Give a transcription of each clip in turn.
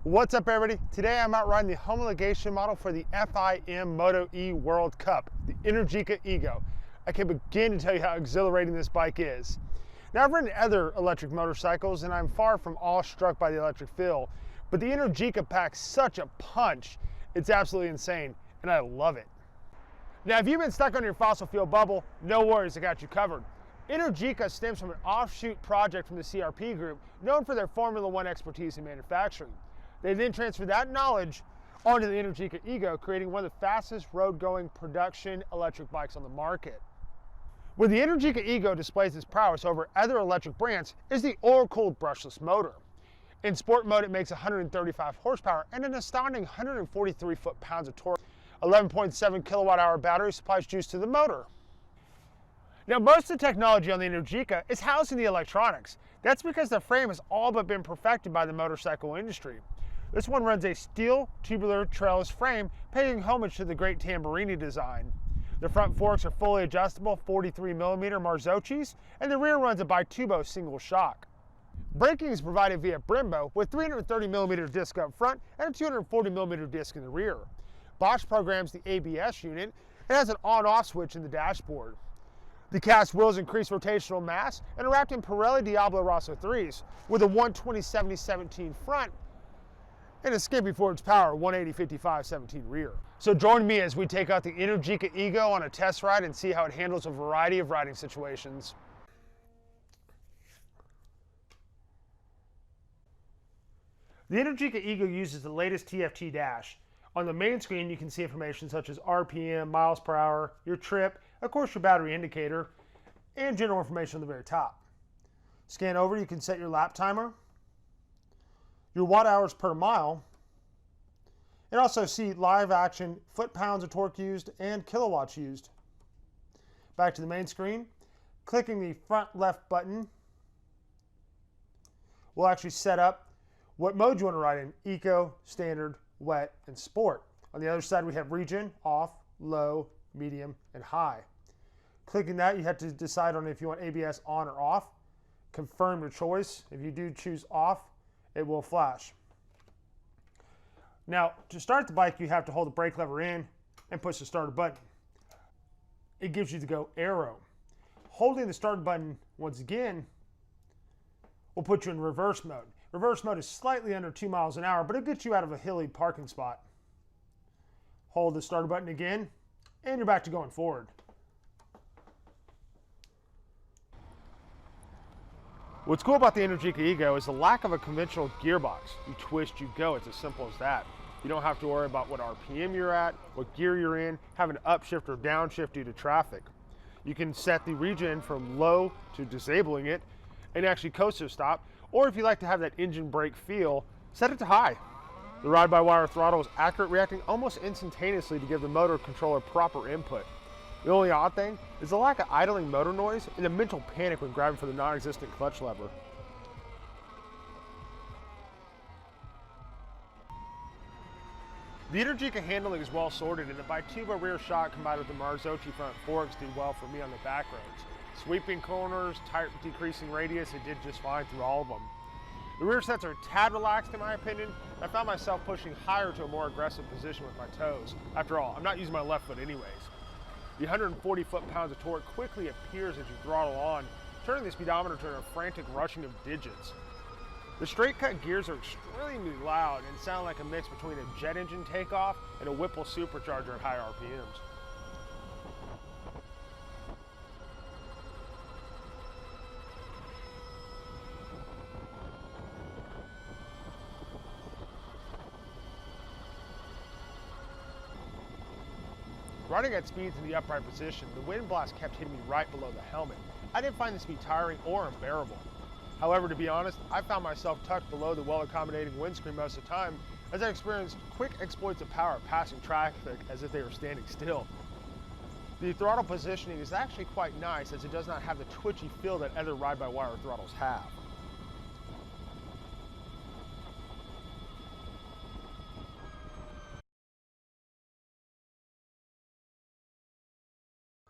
What's up, everybody? Today I'm out riding the homologation model for the FIM Moto E World Cup, the Energica EGO. I can begin to tell you how exhilarating this bike is. Now, I've ridden other electric motorcycles and I'm far from awestruck by the electric feel, but the Energica packs such a punch, it's absolutely insane, and I love it. Now, if you've been stuck on your fossil fuel bubble, no worries, I got you covered. Energica stems from an offshoot project from the CRP group, known for their Formula One expertise in manufacturing. They then transferred that knowledge onto the Energica EGO, creating one of the fastest road-going production electric bikes on the market. Where the Energica EGO displays its prowess over other electric brands is the oil-cooled brushless motor. In sport mode, it makes 135 horsepower and an astounding 143 foot-pounds of torque. 11.7 kilowatt-hour battery supplies juice to the motor. Now, most of the technology on the Energica is housed in the electronics. That's because the frame has all but been perfected by the motorcycle industry. This one runs a steel tubular trellis frame, paying homage to the great Tamburini design. The front forks are fully adjustable 43mm Marzocchis, and the rear runs a Bitubo single shock. Braking is provided via Brembo with 330mm disc up front and a 240mm disc in the rear. Bosch programs the ABS unit and has an on-off switch in the dashboard. The cast wheels increase rotational mass and are wrapped in Pirelli Diablo Rosso 3s with a 120/70/17 front and a skimpy Ford's power 180/55/17 rear. So join me as we take out the Energica EGO on a test ride and see how it handles a variety of riding situations. The Energica EGO uses the latest TFT dash. On the main screen, you can see information such as RPM, miles per hour, your trip, of course your battery indicator, and general information on the very top. Scan over, you can set your lap timer, your watt hours per mile, and also see live action foot-pounds of torque used and kilowatts used. Back to the main screen, clicking the front left button will actually set up what mode you want to ride in: Eco, Standard, Wet, and Sport. On the other side, we have Region, Off, Low, Medium, and High. Clicking that, you have to decide on if you want ABS on or off. Confirm your choice. If you do choose off, it will flash. Now, to start the bike, you have to hold the brake lever in and push the starter button. It gives you the go arrow. Holding the starter button once again will put you in reverse mode. Reverse mode is slightly under 2 miles an hour, but it gets you out of a hilly parking spot. Hold the starter button again, and you're back to going forward. What's cool about the Energica EGO is the lack of a conventional gearbox. You twist, you go. It's as simple as that. You don't have to worry about what RPM you're at, what gear you're in, having to upshift or downshift due to traffic. You can set the regen from low to disabling it and actually coaster stop, or if you like to have that engine brake feel, set it to high. The ride-by-wire throttle is accurate, reacting almost instantaneously to give the motor controller proper input. The only odd thing is the lack of idling motor noise and the mental panic when grabbing for the non-existent clutch lever. The Energica handling is well sorted, and the Bitubo rear shock combined with the Marzocchi front forks did well for me on the back roads. Sweeping corners, tight decreasing radius, it did just fine through all of them. The rear sets are a tad relaxed in my opinion. I found myself pushing higher to a more aggressive position with my toes. After all, I'm not using my left foot anyways. The 140 foot-pounds of torque quickly appears as you throttle on, turning the speedometer to a frantic rushing of digits. The straight-cut gears are extremely loud and sound like a mix between a jet engine takeoff and a Whipple supercharger at high RPMs. Riding at speeds in the upright position, the wind blast kept hitting me right below the helmet. I didn't find this to be tiring or unbearable. However, to be honest, I found myself tucked below the well-accommodating windscreen most of the time as I experienced quick exploits of power passing traffic as if they were standing still. The throttle positioning is actually quite nice as it does not have the twitchy feel that other ride-by-wire throttles have.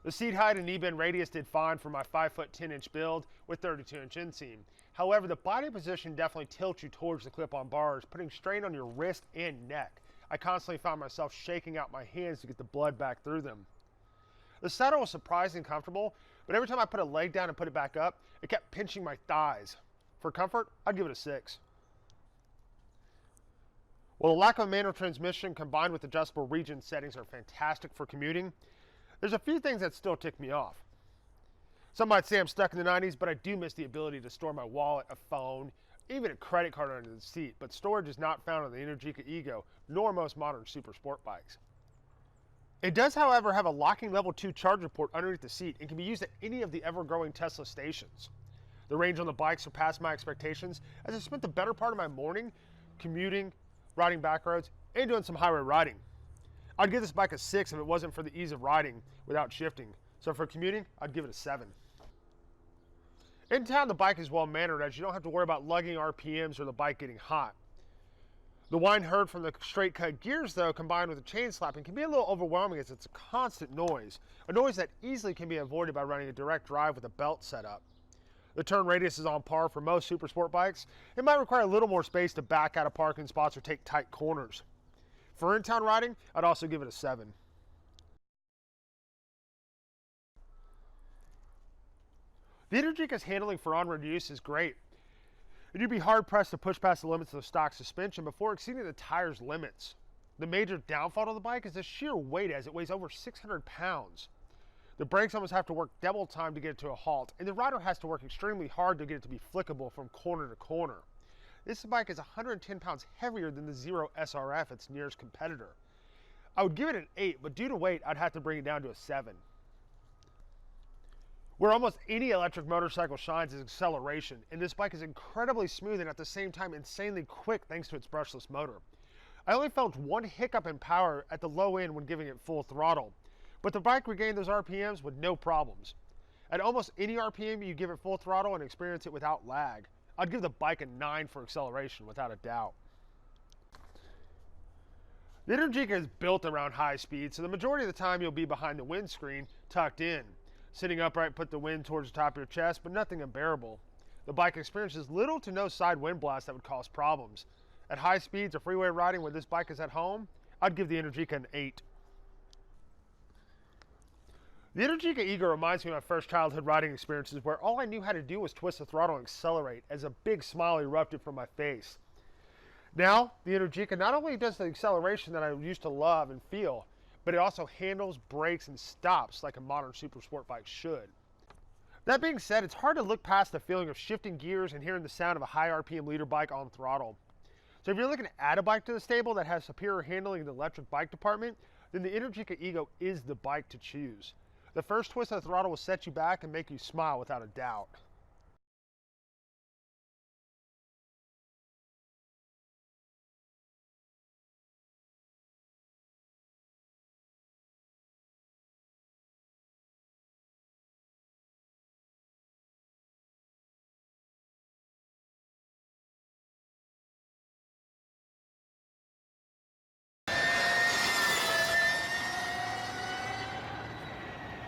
The seat height and knee bend radius did fine for my 5'10" build with 32" inseam. However, the body position definitely tilts you towards the clip-on bars, putting strain on your wrist and neck. I constantly found myself shaking out my hands to get the blood back through them. The saddle was surprisingly comfortable, but every time I put a leg down and put it back up, it kept pinching my thighs. For comfort, I'd give it a 6. While the lack of a manual transmission combined with adjustable region settings are fantastic for commuting, there's a few things that still tick me off. Some might say I'm stuck in the 90s, but I do miss the ability to store my wallet, a phone, even a credit card under the seat, but storage is not found on the Energica EGO, nor most modern super sport bikes. It does, however, have a locking level 2 charger port underneath the seat and can be used at any of the ever-growing Tesla stations. The range on the bike surpassed my expectations as I spent the better part of my morning commuting, riding back roads, and doing some highway riding. I'd give this bike a 6 if it wasn't for the ease of riding without shifting. So for commuting, I'd give it a 7. In town, the bike is well mannered as you don't have to worry about lugging RPMs or the bike getting hot. The whine heard from the straight cut gears though, combined with the chain slapping, can be a little overwhelming as it's a constant noise. A noise that easily can be avoided by running a direct drive with a belt setup. The turn radius is on par for most super sport bikes. It might require a little more space to back out of parking spots or take tight corners. For in-town riding, I'd also give it a 7. The Energica's handling for on-road use is great. You'd be hard-pressed to push past the limits of the stock suspension before exceeding the tire's limits. The major downfall of the bike is the sheer weight as it weighs over 600 pounds. The brakes almost have to work double time to get it to a halt, and the rider has to work extremely hard to get it to be flickable from corner to corner. This bike is 110 pounds heavier than the Zero SRF, its nearest competitor. I would give it an 8, but due to weight, I'd have to bring it down to a 7. Where almost any electric motorcycle shines is acceleration, and this bike is incredibly smooth and at the same time insanely quick thanks to its brushless motor. I only felt one hiccup in power at the low end when giving it full throttle, but the bike regained those RPMs with no problems. At almost any RPM, you give it full throttle and experience it without lag. I'd give the bike a 9 for acceleration without a doubt. The Energica is built around high speed, so the majority of the time you'll be behind the windscreen, tucked in. Sitting upright, put the wind towards the top of your chest, but nothing unbearable. The bike experiences little to no side wind blast that would cause problems. At high speeds or freeway riding where this bike is at home, I'd give the Energica an 8. The Energica EGO reminds me of my first childhood riding experiences where all I knew how to do was twist the throttle and accelerate as a big smile erupted from my face. Now, the Energica not only does the acceleration that I used to love and feel, but it also handles, brakes, and stops like a modern super sport bike should. That being said, it's hard to look past the feeling of shifting gears and hearing the sound of a high RPM leader bike on throttle. So if you're looking to add a bike to the stable that has superior handling in the electric bike department, then the Energica EGO is the bike to choose. The first twist of the throttle will set you back and make you smile without a doubt.